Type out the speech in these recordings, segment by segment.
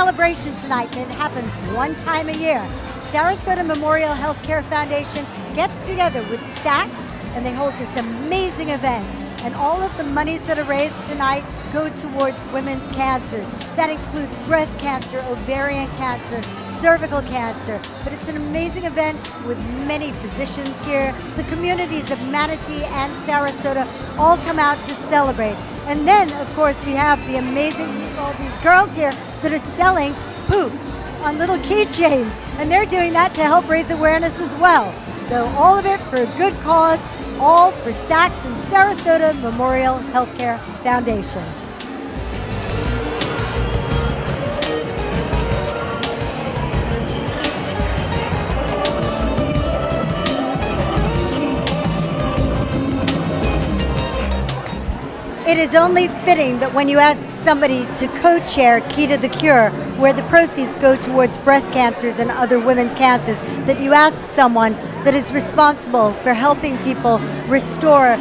celebration tonight that happens one time a year. Sarasota Memorial Healthcare Foundation gets together with Saks and they hold this amazing event. And all of the monies that are raised tonight go towards women's cancers. That includes breast cancer, ovarian cancer, cervical cancer. But it's an amazing event with many physicians here. The communities of Manatee and Sarasota all come out to celebrate. And then, of course, we have the amazing people, these girls here that are selling poops on little keychains. And they're doing that to help raise awareness as well. So all of it for a good cause, all for Saks and Sarasota Memorial Healthcare Foundation. It is only fitting that when you ask somebody to co-chair Key to the Cure, where the proceeds go towards breast cancers and other women's cancers, that you ask someone that is responsible for helping people restore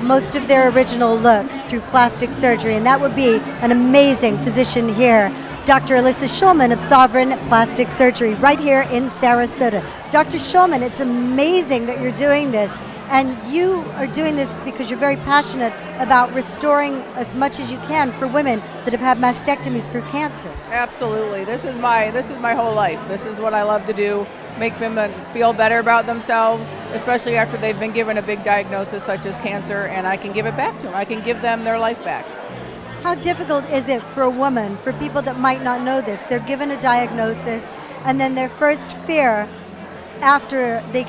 most of their original look through plastic surgery, and that would be an amazing physician here, Dr. Elissa Shulman of Sovereign Plastic Surgery, right here in Sarasota. Dr. Shulman, it's amazing that you're doing this. And you are doing this because you're very passionate about restoring as much as you can for women that have had mastectomies through cancer. Absolutely. This is my whole life. This is what I love to do, make women feel better about themselves, especially after they've been given a big diagnosis such as cancer, and I can give it back to them. I can give them their life back. How difficult is it for a woman, for people that might not know this? They're given a diagnosis, and then their first fear after they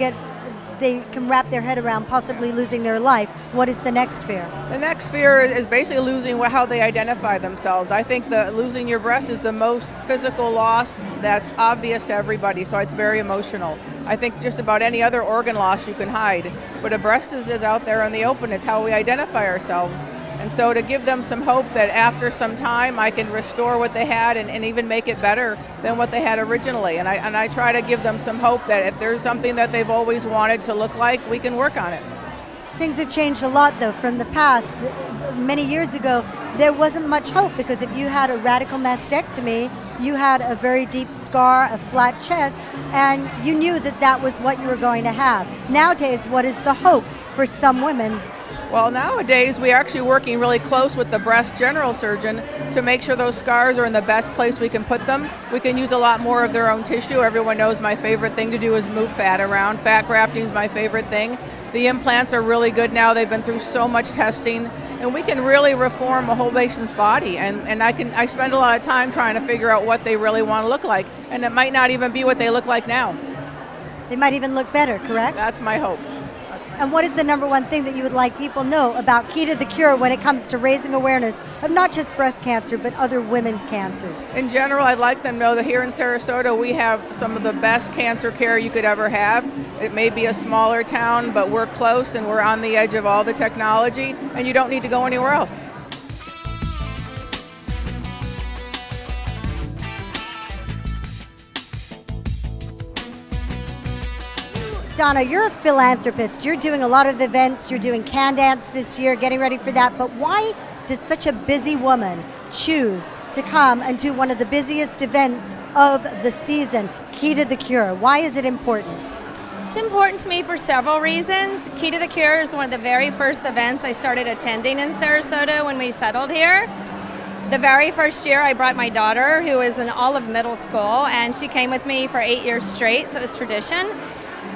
can wrap their head around possibly losing their life. What is the next fear? The next fear is basically losing how they identify themselves. I think that losing your breast is the most physical loss that's obvious to everybody, so it's very emotional. I think just about any other organ loss you can hide, but a breast is out there in the open. It's how we identify ourselves. And so to give them some hope that after some time I can restore what they had and even make it better than what they had originally. And I try to give them some hope that if there's something that they've always wanted to look like, we can work on it. Things have changed a lot though from the past. Many years ago, there wasn't much hope because if you had a radical mastectomy, you had a very deep scar, a flat chest, and you knew that that was what you were going to have. Nowadays, what is the hope for some women? Well, nowadays we're actually working really close with the breast general surgeon to make sure those scars are in the best place we can put them. We can use a lot more of their own tissue. Everyone knows my favorite thing to do is move fat around. Fat grafting is my favorite thing. The implants are really good now. They've been through so much testing, and we can really reform a whole patient's body. And I spend a lot of time trying to figure out what they really want to look like, and it might not even be what they look like now. They might even look better, correct? That's my hope. And what is the number one thing that you would like people to know about Key to the Cure when it comes to raising awareness of not just breast cancer, but other women's cancers? In general, I'd like them to know that here in Sarasota, we have some of the best cancer care you could ever have. It may be a smaller town, but we're close and we're on the edge of all the technology, and you don't need to go anywhere else. Donna, you're a philanthropist. You're doing a lot of events. You're doing Can Dance this year, getting ready for that. But why does such a busy woman choose to come and do one of the busiest events of the season, Key to the Cure? Why is it important? It's important to me for several reasons. Key to the Cure is one of the very first events I started attending in Sarasota when we settled here. The very first year I brought my daughter, who is in all of middle school, and she came with me for 8 years straight, so it was tradition.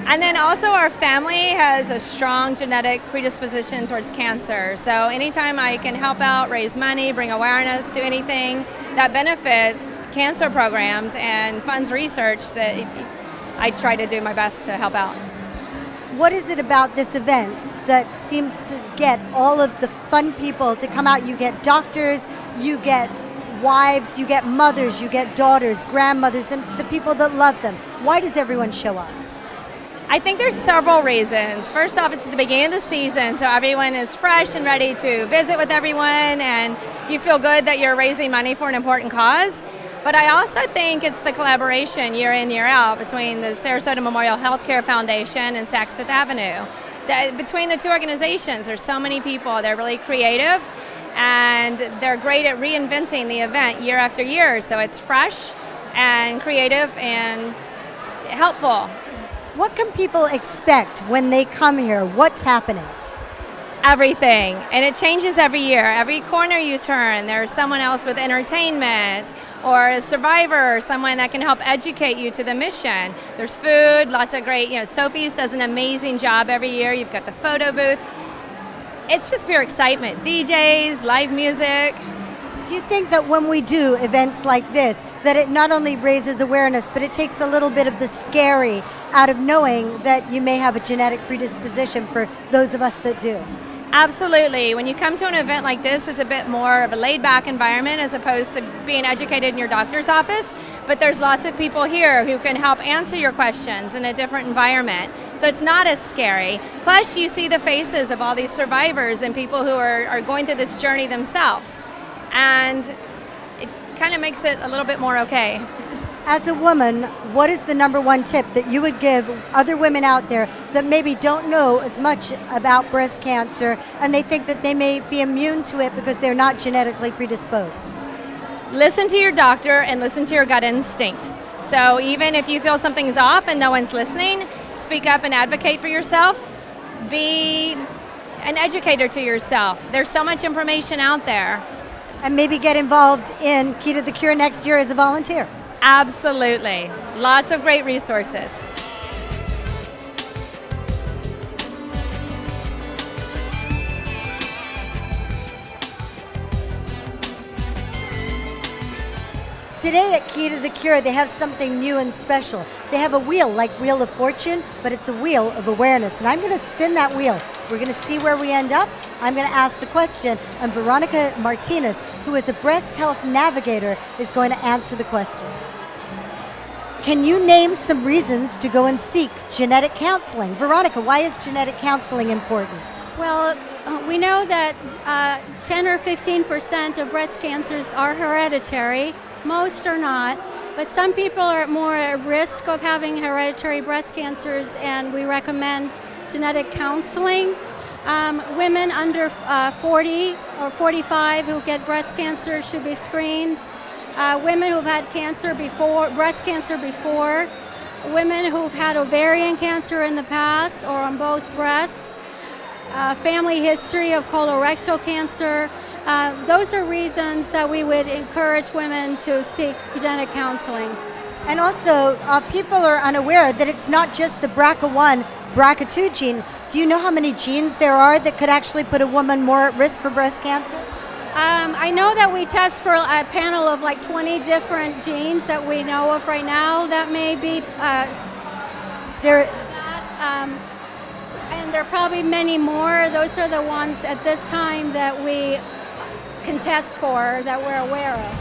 And then also our family has a strong genetic predisposition towards cancer. So anytime I can help out, raise money, bring awareness to anything that benefits cancer programs and funds research, that I try to do my best to help out. What is it about this event that seems to get all of the fun people to come out? You get doctors, you get wives, you get mothers, you get daughters, grandmothers, and the people that love them. Why does everyone show up? I think there's several reasons. First off, it's at the beginning of the season, so everyone is fresh and ready to visit with everyone, and you feel good that you're raising money for an important cause. But I also think it's the collaboration year in, year out between the Sarasota Memorial Healthcare Foundation and Saks Fifth Avenue. Between the two organizations, there's so many people. They're really creative, and they're great at reinventing the event year after year, so it's fresh. and creative and helpful. What can people expect when they come here? What's happening? Everything, and it changes every year. Every corner you turn, there's someone else with entertainment, or a survivor, or someone that can help educate you to the mission. There's food, lots of great, Sophie's does an amazing job every year. You've got the photo booth. It's just pure excitement. DJs, live music. Do you think that when we do events like this, that it not only raises awareness, but it takes a little bit of the scary out of knowing that you may have a genetic predisposition for those of us that do? Absolutely. When you come to an event like this, it's a bit more of a laid-back environment as opposed to being educated in your doctor's office. But there's lots of people here who can help answer your questions in a different environment. So it's not as scary. Plus, you see the faces of all these survivors and people who are going through this journey themselves. And it kind of makes it a little bit more okay. As a woman, what is the number one tip that you would give other women out there that maybe don't know as much about breast cancer and they think that they may be immune to it because they're not genetically predisposed? Listen to your doctor and listen to your gut instinct. So even if you feel something's off and no one's listening, speak up and advocate for yourself. Be an educator to yourself. There's so much information out there. And maybe get involved in Key to the Cure next year as a volunteer. Absolutely. Lots of great resources. Today at Key to the Cure, they have something new and special. They have a wheel like Wheel of Fortune, but it's a wheel of awareness. And I'm going to spin that wheel. We're going to see where we end up. I'm going to ask the question, and Veronica Martinez, who is a breast health navigator, is going to answer the question. Can you name some reasons to go and seek genetic counseling? Veronica, why is genetic counseling important? Well, we know that 10 or 15% of breast cancers are hereditary. Most are not, but some people are more at risk of having hereditary breast cancers, and we recommend genetic counseling. Women under 40 or 45 who get breast cancer should be screened. Women who've had cancer before, breast cancer before, women who've had ovarian cancer in the past or on both breasts, family history of colorectal cancer. Those are reasons that we would encourage women to seek genetic counseling. And also, people are unaware that it's not just the BRCA1, BRCA2 gene. Do you know how many genes there are that could actually put a woman more at risk for breast cancer? I know that we test for a panel of like 20 different genes that we know of right now. That may be and there are probably many more. Those are the ones at this time that we can test for, that we're aware of.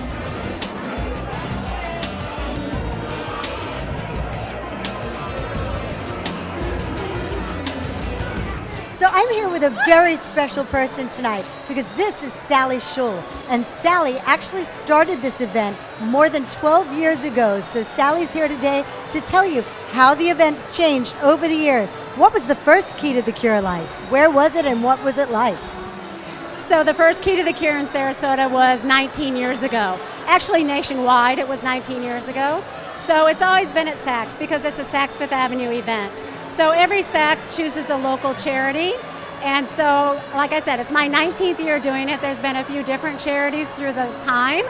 So I'm here with a very special person tonight because this is Sally Scholl. And Sally actually started this event more than 12 years ago. So Sally's here today to tell you how the event's changed over the years. What was the first Key to the Cure like? Where was it and what was it like? So the first Key to the Cure in Sarasota was 19 years ago. Actually nationwide it was 19 years ago. So it's always been at Saks because it's a Saks Fifth Avenue event. So every Saks chooses a local charity. And so, like I said, it's my 19th year doing it. There's been a few different charities through the time.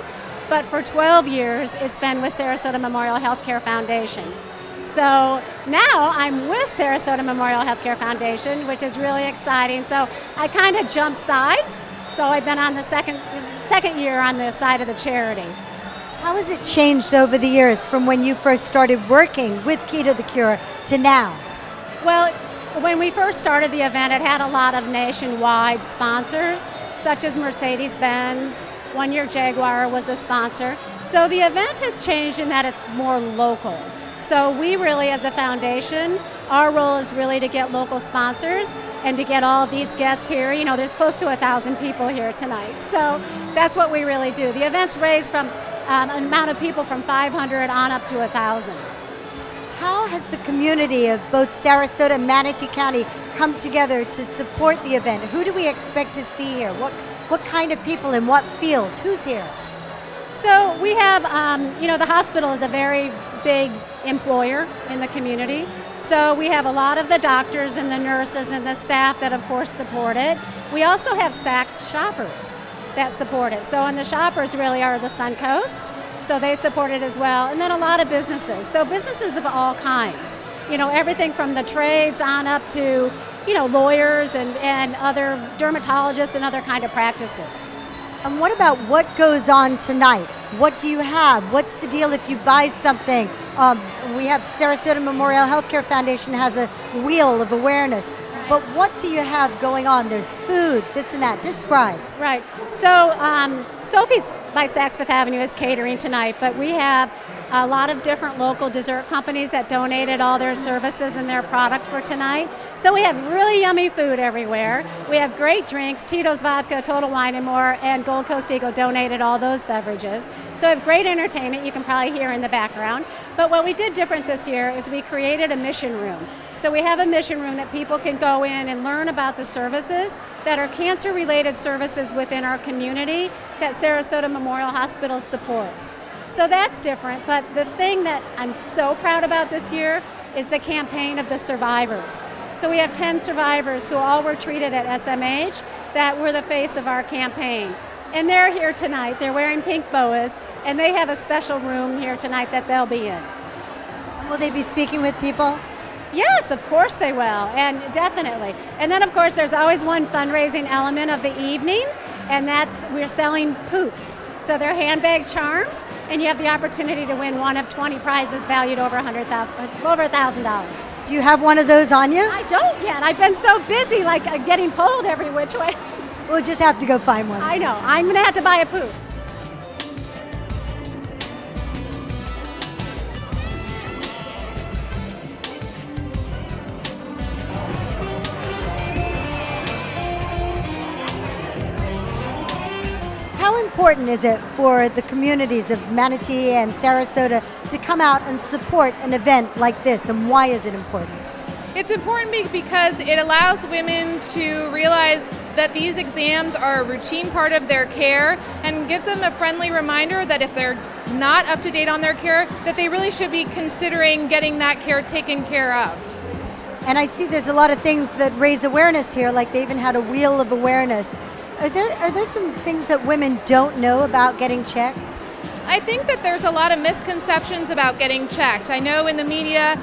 But for 12 years, it's been with Sarasota Memorial Healthcare Foundation. So now I'm with Sarasota Memorial Healthcare Foundation, which is really exciting. So I kind of jumped sides. So I've been on the second year on the side of the charity. How has it changed over the years from when you first started working with Key to the Cure to now? Well, when we first started the event, it had a lot of nationwide sponsors, such as Mercedes-Benz. 1 Year Jaguar was a sponsor. So the event has changed in that it's more local. So we really, as a foundation, our role is really to get local sponsors and to get all of these guests here. You know, there's close to 1,000 people here tonight. So that's what we really do. The event's raised from an amount of people from 500 on up to 1,000. How has the community of both Sarasota and Manatee County come together to support the event? Who do we expect to see here? What kind of people in what fields? Who's here? So we have, the hospital is a very big employer in the community. So we have a lot of the doctors and the nurses and the staff that, of course, support it. We also have Saks shoppers that support it. So, and the shoppers really are the Suncoast, so they support it as well. And then a lot of businesses. So businesses of all kinds. Everything from the trades on up to, lawyers and other dermatologists and other kind of practices. And what about what goes on tonight? What do you have? What's the deal if you buy something? We have Sarasota Memorial Healthcare Foundation has a wheel of awareness. But what do you have going on? There's food, this and that. Describe. Right. So Sophie's by Saks Fifth Avenue is catering tonight, but we have a lot of different local dessert companies that donated all their services and their product for tonight. So we have really yummy food everywhere. We have great drinks, Tito's Vodka, Total Wine and More, and Gold Coast Eagle donated all those beverages. So we have great entertainment, you can probably hear in the background. But what we did different this year is we created a mission room. So we have a mission room that people can go in and learn about the services that are cancer-related services within our community that Sarasota Memorial Hospital supports. So that's different, but the thing that I'm so proud about this year is the campaign of the survivors. So we have 10 survivors who all were treated at SMH that were the face of our campaign. And they're here tonight. They're wearing pink boas, and they have a special room here tonight that they'll be in. Will they be speaking with people? Yes, of course they will, and definitely. And then, of course, there's always one fundraising element of the evening, and that's we're selling poofs. So they're handbag charms, and you have the opportunity to win one of 20 prizes valued over $1,000. Do you have one of those on you? I don't yet. I've been so busy, getting pulled every which way. We'll just have to go find one. I know. I'm going to have to buy a poof. How important is it for the communities of Manatee and Sarasota to come out and support an event like this, and why is it important? It's important because it allows women to realize that these exams are a routine part of their care and gives them a friendly reminder that if they're not up to date on their care, that they really should be considering getting that care taken care of. And I see there's a lot of things that raise awareness here, like they even had a wheel of awareness. Are there some things that women don't know about getting checked? I think that there's a lot of misconceptions about getting checked. I know in the media,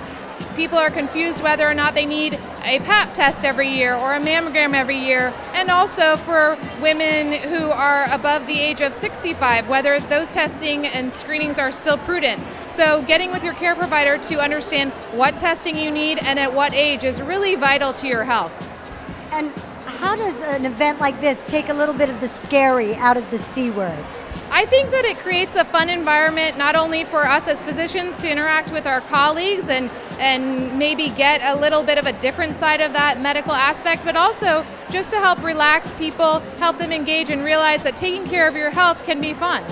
people are confused whether or not they need a Pap test every year or a mammogram every year, and also for women who are above the age of 65, whether those testing and screenings are still prudent. So getting with your care provider to understand what testing you need and at what age is really vital to your health. And how does an event like this take a little bit of the scary out of the C word? I think that it creates a fun environment not only for us as physicians to interact with our colleagues and maybe get a little bit of a different side of that medical aspect, but also just to help relax people, help them engage and realize that taking care of your health can be fun.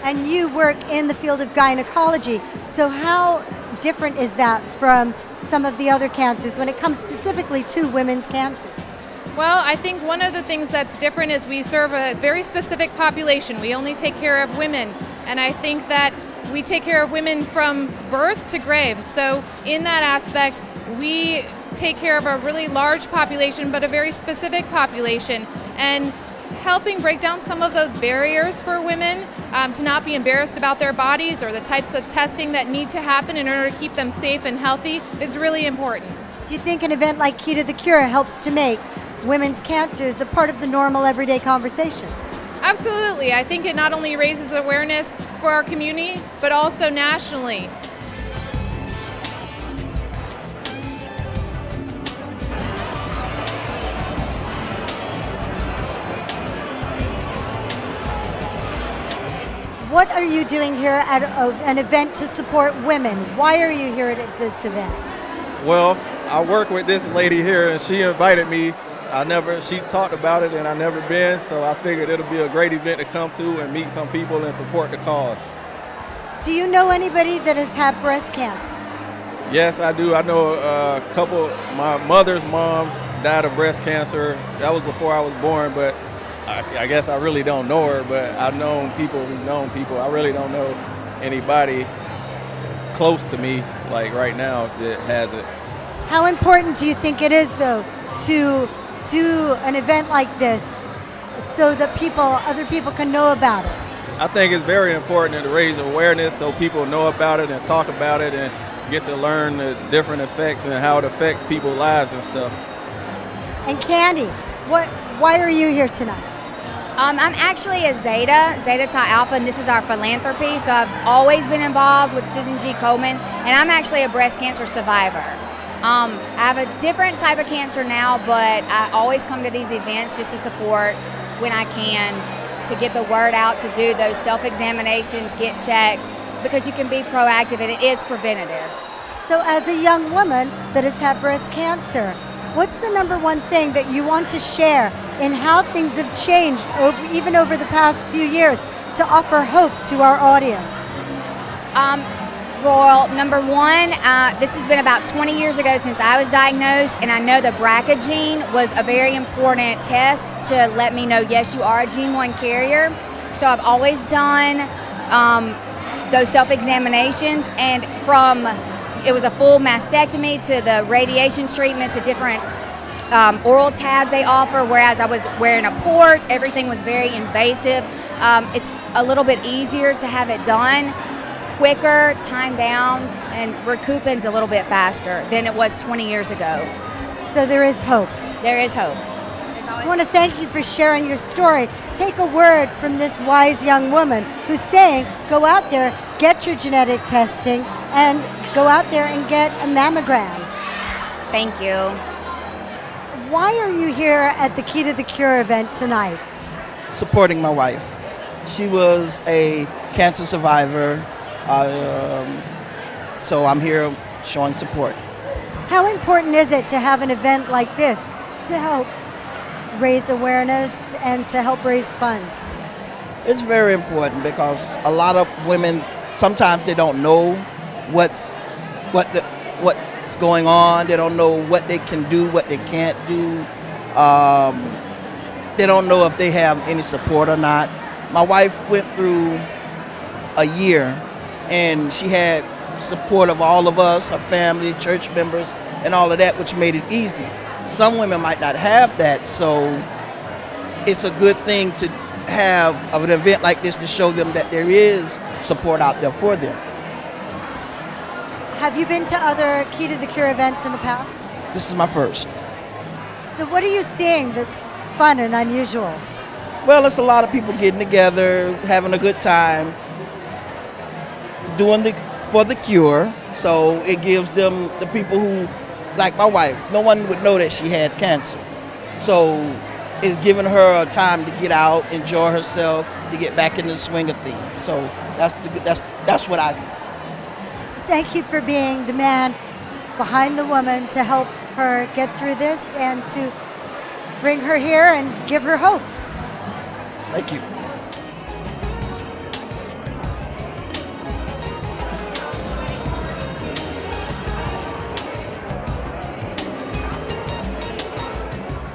And you work in the field of gynecology, so how different is that from some of the other cancers when it comes specifically to women's cancer? Well, I think one of the things that's different is we serve a very specific population. We only take care of women, and I think that we take care of women from birth to grave. So in that aspect, we take care of a really large population, but a very specific population, and helping break down some of those barriers for women to not be embarrassed about their bodies or the types of testing that need to happen in order to keep them safe and healthy is really important. Do you think an event like Key to the Cure helps to make women's cancers a part of the normal everyday conversation? Absolutely. I think it not only raises awareness for our community, but also nationally. What are you doing here at an event to support women? Why are you here at this event? Well, I work with this lady here, and she invited me. She talked about it, and I never been, so I figured it'll be a great event to come to and meet some people and support the cause. Do you know anybody that has had breast cancer? Yes, I do. I know a couple. My mother's mom died of breast cancer. That was before I was born, but I guess I really don't know her, but I've known people who've known people. I really don't know anybody close to me, like right now, that has it. How important do you think it is, though, to do an event like this so that other people can know about it? I think it's very important to raise awareness so people know about it and talk about it and get to learn the different effects and how it affects people's lives and stuff. And Candy, why are you here tonight? I'm actually a Zeta Tau Alpha, and this is our philanthropy. So I've always been involved with Susan G. Komen, and I'm actually a breast cancer survivor. I have a different type of cancer now, but I always come to these events just to support when I can, to get the word out, to do those self-examinations, get checked, because you can be proactive and it is preventative. So as a young woman that has had breast cancer, what's the number one thing that you want to share in how things have changed even over the past few years to offer hope to our audience? Well, number one, this has been about 20 years ago since I was diagnosed, and I know the BRCA gene was a very important test to let me know, yes, you are a gene 1 carrier. So I've always done those self-examinations, and it was a full mastectomy to the radiation treatments, the different oral tabs they offer, whereas I was wearing a port, everything was very invasive. It's a little bit easier to have it done, quicker, time down, and recouping's a little bit faster than it was 20 years ago. So there is hope. There is hope. I want to thank you for sharing your story. Take a word from this wise young woman who's saying, go out there, get your genetic testing, and go out there and get a mammogram. Thank you. Why are you here at the Key to the Cure event tonight? Supporting my wife. She was a cancer survivor, so I'm here showing support. How important is it to have an event like this to help raise awareness and to help raise funds? It's very important because a lot of women, sometimes they don't know what's going on. They don't know what they can do, what they can't do. They don't know if they have any support or not. My wife went through a year, and she had support of all of us, her family, church members, and all of that, which made it easy. Some women might not have that, so it's a good thing to have an event like this to show them that there is support out there for them. Have you been to other Key to the Cure events in the past? This is my first. So what are you seeing that's fun and unusual? Well, it's a lot of people getting together, having a good time, doing for the cure. So it gives them, the people who, like my wife, no one would know that she had cancer. So it's giving her a time to get out, enjoy herself, to get back in the swing of things. So that's what I see. Thank you for being the man behind the woman to help her get through this and to bring her here and give her hope. Thank you.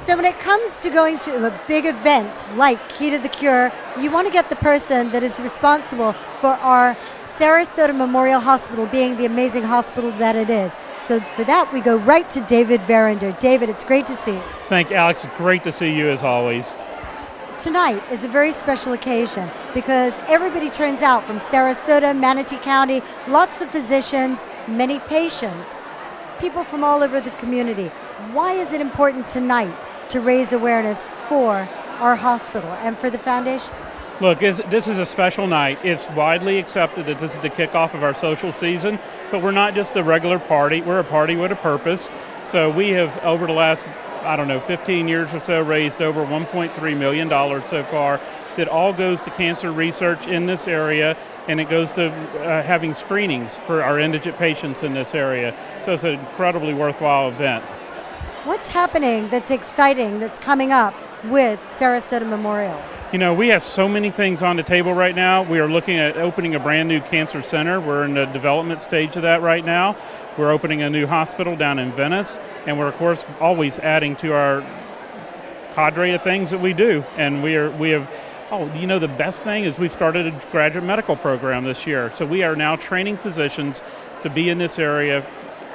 So when it comes to going to a big event like Key to the Cure, you want to get the person that is responsible for our Sarasota Memorial Hospital being the amazing hospital that it is. So for that, we go right to David Virender. David, it's great to see you. Thank you, Alex. Great to see you as always. Tonight is a very special occasion because everybody turns out from Sarasota, Manatee County, lots of physicians, many patients, people from all over the community. Why is it important tonight to raise awareness for our hospital and for the foundation? Look, this is a special night. It's widely accepted that this is the kickoff of our social season, but we're not just a regular party. We're a party with a purpose. So we have, over the last, 15 years or so, raised over $1.3 million so far that all goes to cancer research in this area, and it goes to having screenings for our indigent patients in this area. So it's an incredibly worthwhile event. What's happening that's exciting that's coming up with Sarasota Memorial? You know, we have so many things on the table right now. We are looking at opening a brand new cancer center. We're in the development stage of that right now. We're opening a new hospital down in Venice, and we're, of course, always adding to our cadre of things that we do, and we have. Oh, you know, the best thing is we've started a graduate medical program this year, so we are now training physicians to be in this area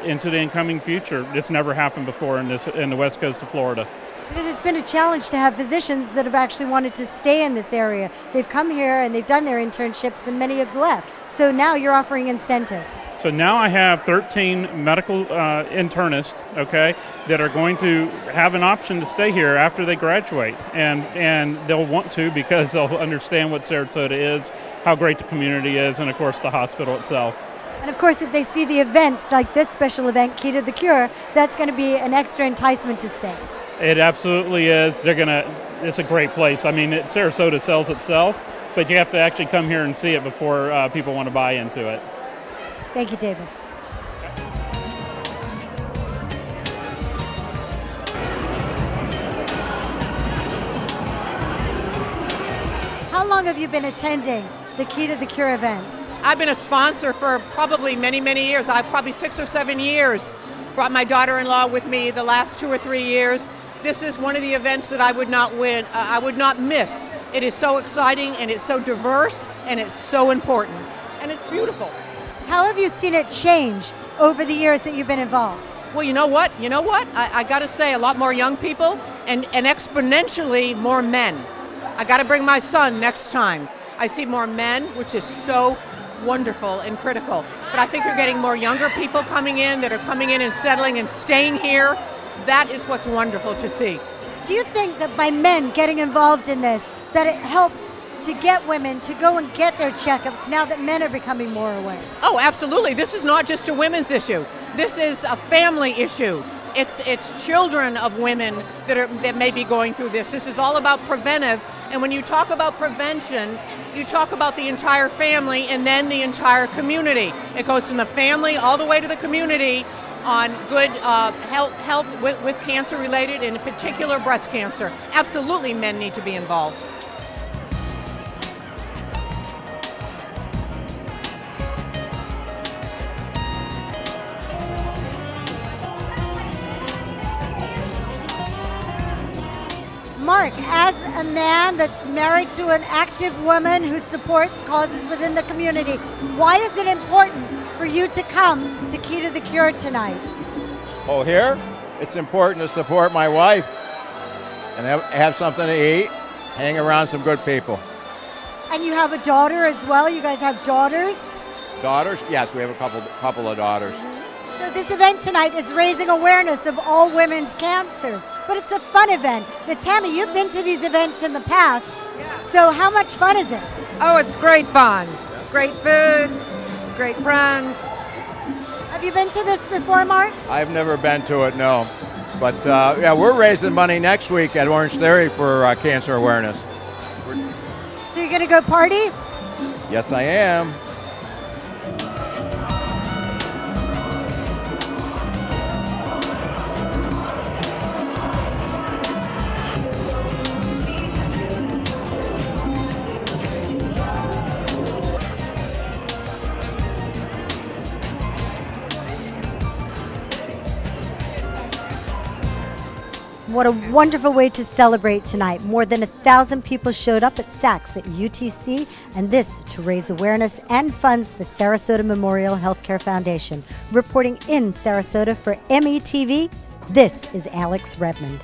into the incoming future. It's never happened before in the west coast of Florida. Because it's been a challenge to have physicians that have actually wanted to stay in this area. They've come here and they've done their internships, and many have left. So now you're offering incentives. So now I have 13 medical internists, okay, that are going to have an option to stay here after they graduate, and they'll want to because they'll understand what Sarasota is, how great the community is, and of course the hospital itself. And of course, if they see the events like this special event, Key to the Cure, that's going to be an extra enticement to stay. It absolutely is. It's a great place. I mean, Sarasota sells itself, but you have to actually come here and see it before people want to buy into it. Thank you, David. How long have you been attending the Key to the Cure events? I've been a sponsor for probably many, many years. Probably 6 or 7 years. Brought my daughter-in-law with me the last 2 or 3 years. This is one of the events that I would not miss. It is so exciting, and it's so diverse, and it's so important, and it's beautiful. How have you seen it change over the years that you've been involved? Well, you know what? I got to say, a lot more young people, and exponentially more men. I got to bring my son next time. I see more men, which is so wonderful and critical. But I think you're getting more younger people coming in that are coming in and settling and staying here. That is what's wonderful to see. Do you think that by men getting involved in this, that it helps to get women to go and get their checkups now that men are becoming more aware? Oh, absolutely. This is not just a women's issue. This is a family issue. It's children of women that may be going through this. This is all about preventive. And when you talk about prevention, you talk about the entire family and then the entire community. It goes from the family all the way to the community on good health with cancer related, and in particular breast cancer. Absolutely, men need to be involved. Mark, as a man that's married to an active woman who supports causes within the community, why is it important for you to come to Key to the Cure tonight? Oh, here? It's important to support my wife and have something to eat, hang around some good people. And you have a daughter as well? You guys have daughters? Daughters? Yes, we have a couple of daughters. So this event tonight is raising awareness of all women's cancers, but it's a fun event. Now, Tama, you've been to these events in the past, so how much fun is it? Oh, it's great fun. Great food, great friends. Have you been to this before, Mark? I've never been to it, no. But yeah, we're raising money next week at Orange Theory for cancer awareness. So you're gonna go party? Yes, I am. What a wonderful way to celebrate tonight. More than 1,000 people showed up at SACS at UTC, and this to raise awareness and funds for Sarasota Memorial Healthcare Foundation. Reporting in Sarasota for METV, this is Alex Redmond.